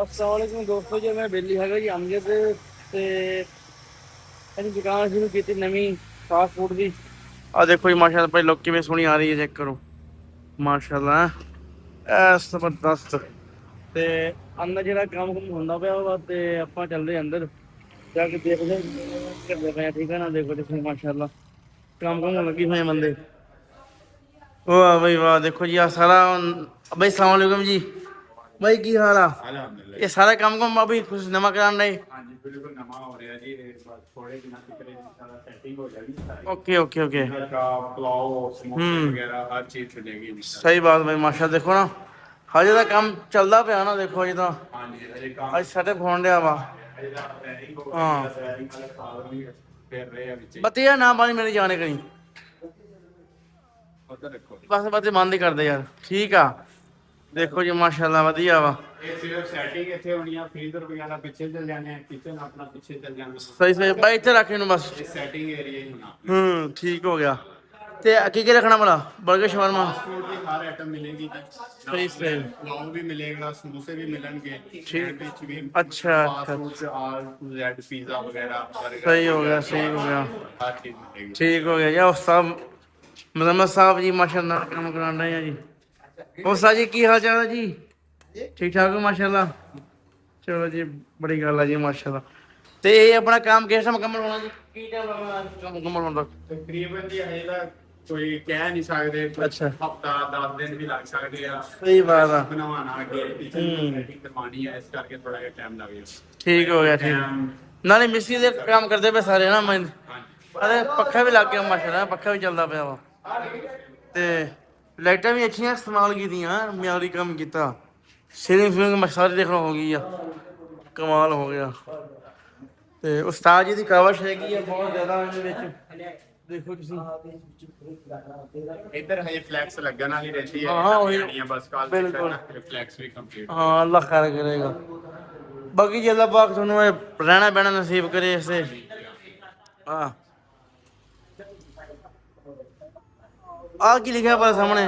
अस्सलामुअलैकुम दोस्तों जी मैं बेली है जी अमजद ते ਅਸੀਂ ਦੁਕਾਨ ਸ਼ੁਰੂ ਕੀਤੀ ਨਵੀਂ ਫਾਸਟ ਫੂਡ ਦੀ। ਆ ਦੇਖੋ ਜੀ ਮਾਸ਼ਾਅੱਲਾ ਭਾਈ ਲੋਕ ਕਿਵੇਂ ਸੋਹਣੀ ਆ ਰਹੀ ਹੈ, ਚੈੱਕ ਕਰੋ ਮਾਸ਼ਾਅੱਲਾ ਐ ਜ਼ਬਰਦਸਤ। ਤੇ ਅੰਦਰ ਜਿਹੜਾ ਕੰਮ ਹੁੰਦਾ ਪਿਆ ਵਾ ਤੇ ਆਪਾਂ ਚੱਲਦੇ ਅੰਦਰ ਜਾ ਕੇ ਦੇਖਦੇ ਕਰਦੇ ਪਏ। ਠੀਕ ਹੈ ਨਾ, ਦੇਖੋ ਤੁਸੀਂ ਮਾਸ਼ਾਅੱਲਾ ਕੰਮ ਲੱਗੀ ਹੋਏ ਬੰਦੇ। वाह भाई वाह, देखो जी सारा भाई सलाम वालेकुम जी भाई की हाल आ। ये सारा काम अभी कुछ नवा कराना है। ओके ओके ओके सही बात भाई माशा। देखो ना हजे तो काम चलता पाया ना, देखो जी तो अज सेटअप होने दिया वा। हाँ बत्ती यार ना पानी मेरे जाने कहीं बस बस बंद ही कर दे यार। ठीक आ देखो जी माशाल्लाह वधिया वा। ਇਹ ਸਿਰਫ ਸੈਟਿੰਗ ਇੱਥੇ ਹੋਣੀ ਆ, ਫ੍ਰੀਜ਼ਰ ਵਗੈਰਾ ਪਿੱਛੇ ਚੱਲ ਜਾਣੇ ਆ, ਕਿਚਨ ਆਪਣਾ ਪਿੱਛੇ ਚੱਲ ਜਾਣਾ। सही सही भाई इतने रखे बस। ਸੈਟਿੰਗ ਏਰੀਆ ਹੀ ਹੋਣਾ। ठीक हो गया। ते की रखना भला बर्गर शवरमा फास्ट फूड की हर आइटम मिलेगी जी। सही सही पुलाव भी मिलेगा, समोसे भी मिलेंगे, सैंडविच भी। अच्छा फास्ट फूड से ऑल टू जेड पिज्जा वगैरह बर्गर सही हो गया सही हो गया हर चीज मिलेगी। ठीक हो गया या उस्ताद मुजम्मद साहब जी माशाल्लाह काम करा रहे हैं जी। उस्ताद जी की हाल चाल है जी? ठीक ठाक हो माशाल्लाह। चलो जी बड़ी गल है जी माशाल्लाह। ते ये अपना काम किस टाइम मुकम्मल होना जी? की टाइम लगना काम मुकम्मल होने तक? तकरीबन जी हजे तक कोई कह नहीं सकते। अच्छा। हफ्ता 10 दिन भी लग सकते हैं। सही बात है। बनवाना अगे किचन सेटिंग करवानी है, इस करके थोड़ा जिहा टाइम लग जाएगा। ठीक हो गया ठीक। नाले मिस्त्री दे काम करते पे सारे ना मैं अरे पक्खा भी लग गया माशाल्लाह, पक्खा भी चलता पाया वा ते लाइटां भी अच्छियां इस्तेमाल कीतियां, म्यारी काम किया। सीलिंग फीलिंग सारी देखना हो गई है, कमाल हो गया। ते उस्ताद जी की कावश हैगी है बहुत ज़्यादा इहदे विच। देखो तुसीं इधर हजे फ्लैक्स लगन वाली रहती है। हाँ वही है बस कल बिल्कुल। फ्लैक्स भी कंप्लीट। हाँ अल्लाह खैर करेगा। बाकी जे अल्लाह पाक तुहानूं रहना बहना नसीब करे इसे। हाँ आ की लिखा पर सामने?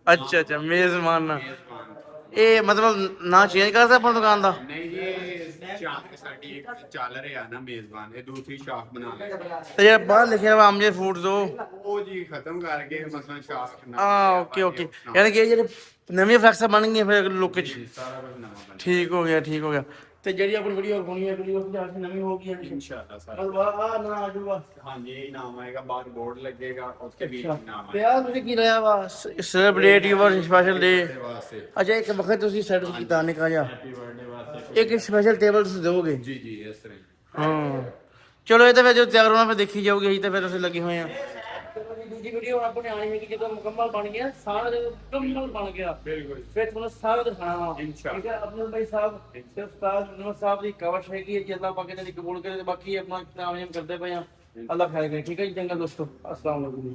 अच्छा अच्छा मेजमान ना ये मतलब ना चेंज कर सकते अपनी दुकान का? नहीं जी साडी एक चल रहा ना मेजबान, ये दूसरी शॉप बना ले। तो यार बाहर लिखे हुआ अमजद फूड दो वो जी खत्म करके मसलन शॉप हाँ ओके ओके। यानी कि ये नवी फ्लैक्स बन गई फिर लोग सारा कुछ नवा बना। ठीक हो गया ठीक हो गया। तो जी अपनी वीडियो होनी है वीडियो नवी होगी इंशाल्लाह सर। ना आजूगा हाँ जी यही नाम आएगा, बाहर बोर्ड लगेगा उसके बीच में नाम ਤੇ ਆ ਤੁਸੀਂ ਕੀ ਲਿਆ ਵਾ ਸੈਲੀਬ੍ਰੇਟ ਯੂਰ ਸਪੈਸ਼ਲ ਡੇ? आएगा वास्ते। ਅੱਛਾ ਇੱਕ ਵਕਤ ਤੁਸੀਂ ਸੈਟ ਕੀਤਾ ਨਿਕਾ ਜਾ हैप्पी बर्थडे वास्ते ਇੱਕ ਸਪੈਸ਼ਲ ਟੇਬਲ ਤੁਸੀਂ ਦੋਗੇ? जी जी इस तरह। ਹਾਂ ਚਲੋ ਇਹ ਤਾਂ ਫਿਰ ਜੋ ਤਿਆਰ ਹੋਣਾ ਫਿਰ ਦੇਖੀ ਜਾਊਗੀ। ਅਸੀਂ ਤਾਂ ਫਿਰ ਅਸੀਂ ਲੱਗੇ ਹੋਏ ਆ। ਦੂਜੀ ਵੀਡੀਓ ਹੁਣ ਆਪਣੇ ਆਣੀ ਹੈ ਕਿ ਜਦੋਂ ਮੁਕੰਮਲ ਬਣ ਗਿਆ ਸਾਰਾ ਜਦੋਂ ਮੁਕੰਮਲ ਬਣ ਗਿਆ बिल्कुल ਫਿਰ ਤੁਹਾਨੂੰ ਸਾਰਾ ਦਿਖਾਣਾ ਵਾ। इंशाल्लाह। ਠੀਕ ਹੈ ਆਪਣੇ ਭਾਈ ਸਾਹਿਬ ਤੇ ਉਸਤਾਦ ਨਵਾਜ਼ ਸਾਹਿਬ ਦੀ ਕਵਸ਼ ਹੈਗੀ ਹੈ ਕਿ ਅੱਲਾਹ ਪਾਕ ਇਹਨਾਂ ਦੀ ਕਬੂਲ ਕਰੇ ਤੇ ਬਾਕੀ ਆਪਣਾ ਕਾਮਯਾਬ ਕਰਦੇ ਪਏ ਆ। ਅੱਲਾਹ ਖੈਰ ਕਰੇ। ਠੀਕ ਹੈ ਜੀ ਚੰਗਾ ਦੋਸਤੋ, अस्सलाम वालेकुम।